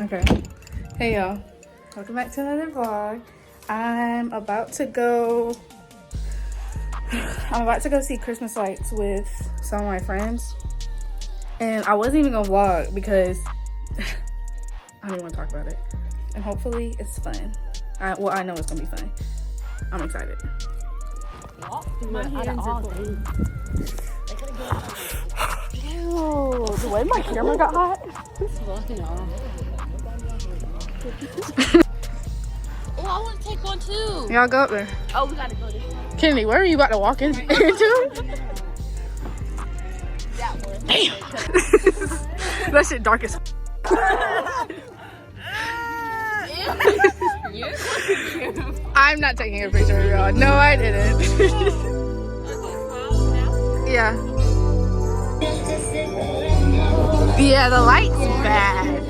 Okay. Hey y'all. Welcome back to another vlog. I'm about to go see Christmas lights with some of my friends. And I wasn't even gonna vlog because I don't even want to talk about it. And hopefully it's fun. Well, I know it's gonna be fun. I'm excited. My hands are full. Ew, the way my camera got hot. Oh, I want to take one too. Y'all go up there. Oh, we gotta go this way. Kennedy, where are you about to walk into? That one. Damn. That shit dark as I'm not taking a picture of y'all. No, I didn't. Yeah. Yeah, the light's bad.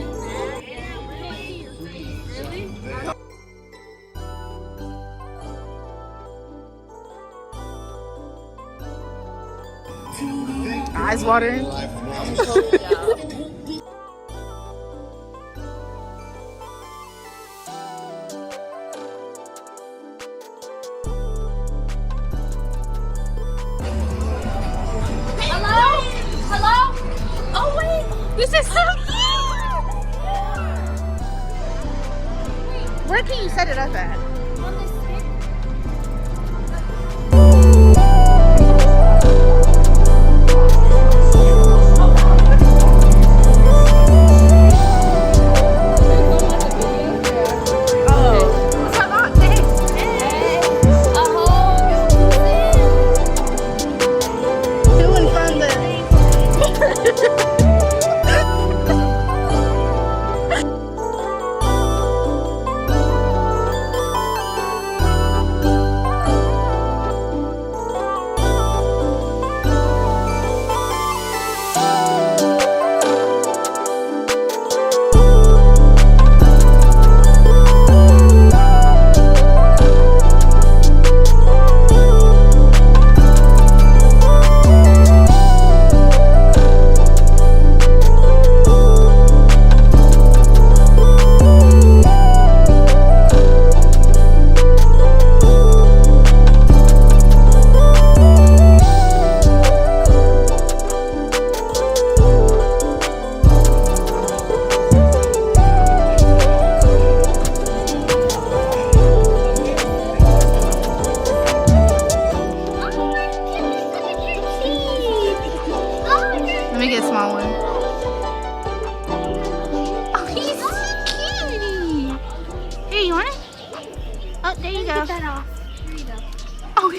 Eyes watering. Hello? Oh wait, This is so cute. Where can you set it up at? on this stick. Let me get a small one. Oh, he's cute. Here, you want it? Oh, there you go. Get that off. Here you go. Oh,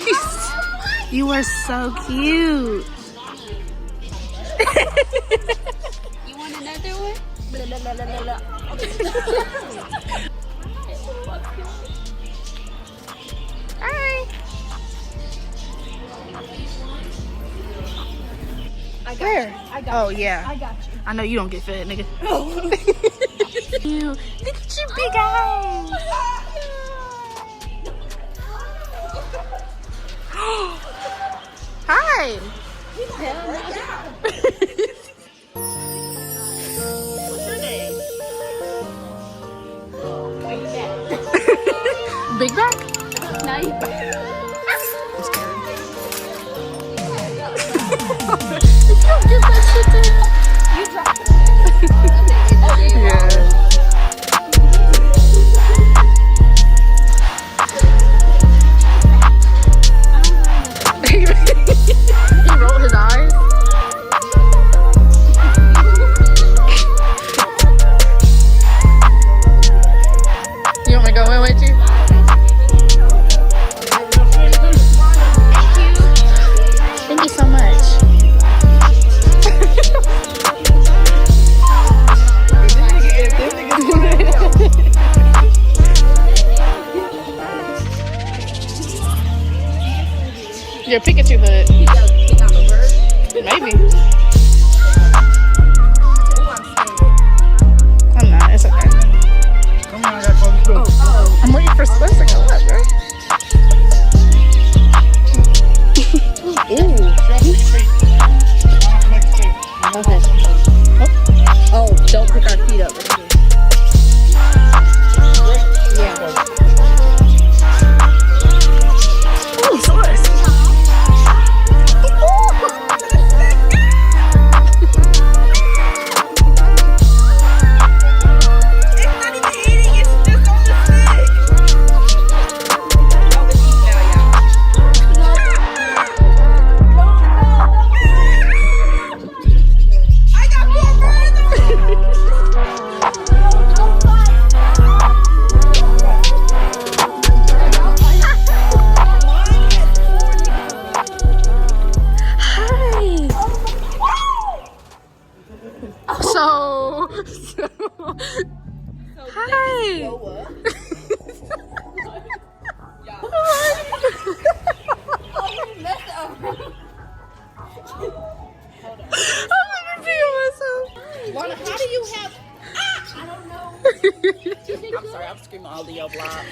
you are so cute. You want another one? Blah, blah, blah, blah, blah. Hi. Where? Oh, yeah. I got you. I know you don't get fed, nigga. You. Look at your big eyes. Hi. What's your name? Are you back? Big back? No, you You dropped it. Yeah. He rolled his eyes. Your Pikachu hood. You gotta pick out the bird. Maybe. I'm not. It's okay. Come on, I got close to. I'm waiting for Spurs to go up, bro. Ooh, show me your feet. Like you said. Okay. Oh, don't pick our feet up. Yeah. Ooh, Spurs. Hi. How do you have? I don't know. I'm sorry, I'm screaming all of your vlog.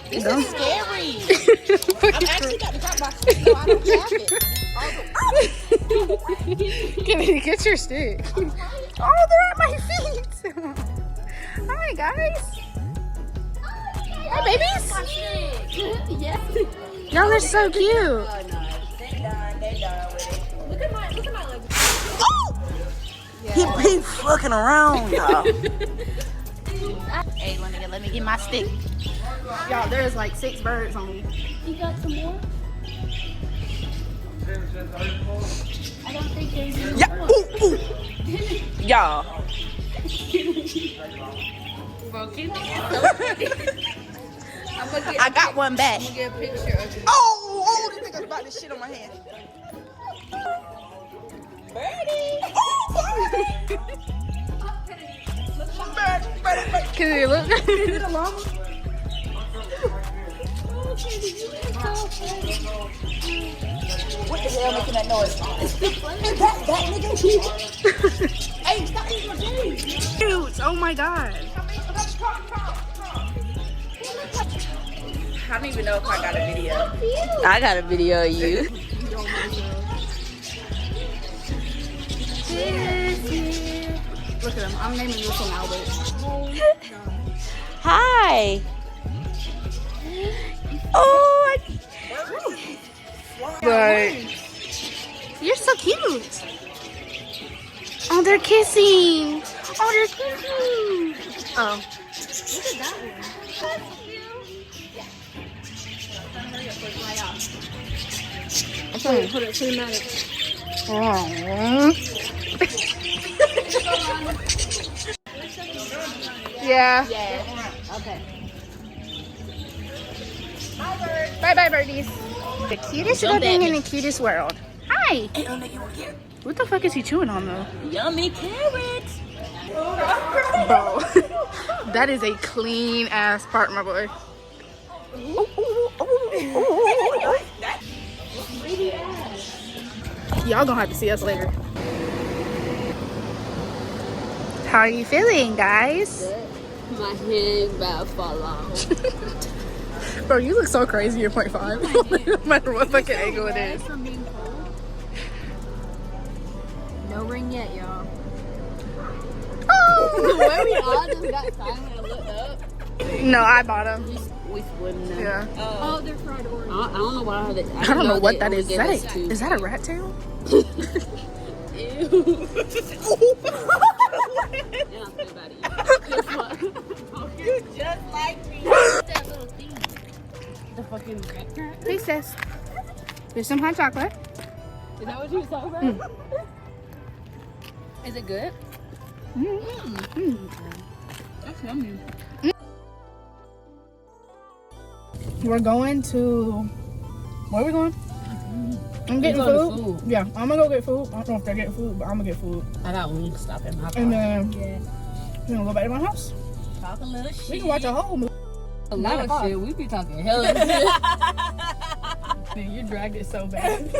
This is scary. I've actually got to drop my stick, so I don't have it. Get your stick. Oh, they're at my feet. Hi, guys. Hi, babies. Yes. Y'all are so cute. They done with it. Look at my legs. He be fucking around, y'all. Hey, let me get my stick. Y'all, there's like 6 birds on me. You got some more? I don't think there's any Yeah, more. ooh, ooh. Y'all. I got one back. Get a picture of it. Oh, this nigga's about to shit on my hand. Birdie. Birdie. Can you look? Is it a llama? What the hell making that noise? Is that nigga? Hey, stop eating my game. Cute. Oh my god. I don't even know if I got a video. I got a video of you. Look at him. I'm naming this one Albert. Hi. Oh, But you're so cute. Oh, they're kissing. Oh, they're kissing. Oh. Look at that one. Put it cinematic. Yeah. Yeah. Okay. Bye bye, birdies. The cutest little thing in the cutest world. Hi. What the fuck is he chewing on though? yummy carrots. Bro. That is a clean ass part, my boy. Y'all gonna have to see us later. How are you feeling, guys? My hand about to fall off. Bro, you look so crazy. You're 0.5. No matter what fucking angle it is. From being cold. No ring yet, y'all. Oh! Where we all just got silent and looked up. No, I bought them. We swimming now. Yeah. Oh, they're fried orange. I don't know what I had. I don't know what that is. Is that a rat tail? Ew. And I feel about it. Guess what? You just like me. What's that little thing? The fucking backpack? Hey, sis. There's some hot chocolate. Is that what you was talking about? Is it good? That's yummy. We're going to. Where are we going? I'm getting food. Yeah, I'm gonna go get food. I don't know if they're getting food, but I'm gonna get food. I got wing stop in my car. And then we're gonna go back to my house. Talk a little shit. We can watch a whole movie. A lot of shit. We be talking hella shit. disgusting. You dragged it so bad.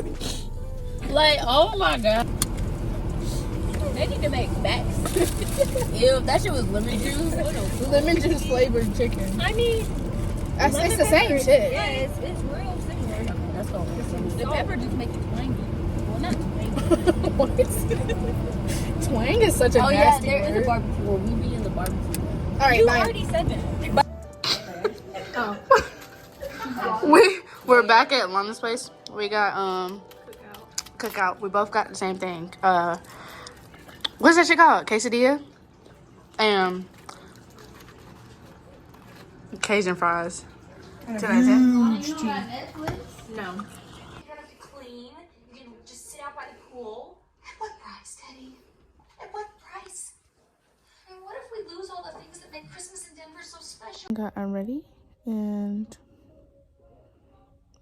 Like, oh my god. They need to make backs. Ew, that shit was lemon juice. Lemon juice flavored chicken. I mean, It's the same shit. Yeah, it's real similar. That's all. The pepper just makes it twangy. Well, not twangy. What? Twang is such a Oh yeah, nasty there is a word. barbecue. Well, we be in the barbecue. All right, You bye. already said that. We're back at London's place. We got cookout. We both got the same thing. What's that shit called? Quesadilla and Cajun fries. no. You gotta clean. You can just sit out by the pool. At what price, Teddy? At what price? I mean, what if we lose all the things that make Christmas in Denver so special? I'm ready and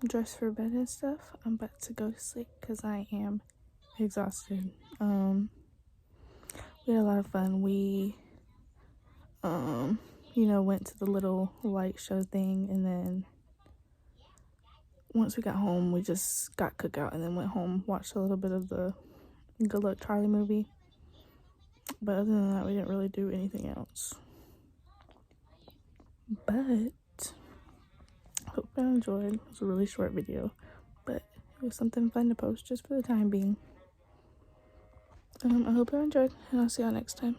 dressed for bed and stuff. I'm about to go to sleep because I am exhausted. We had a lot of fun. We went to the little light show thing, and then once we got home we just got cookout and then went home, watched a little bit of the Good Luck Charlie movie, but other than that we didn't really do anything else. But I hope you enjoyed. It was a really short video, but it was something fun to post just for the time being. I hope you enjoyed, and I'll see y'all next time.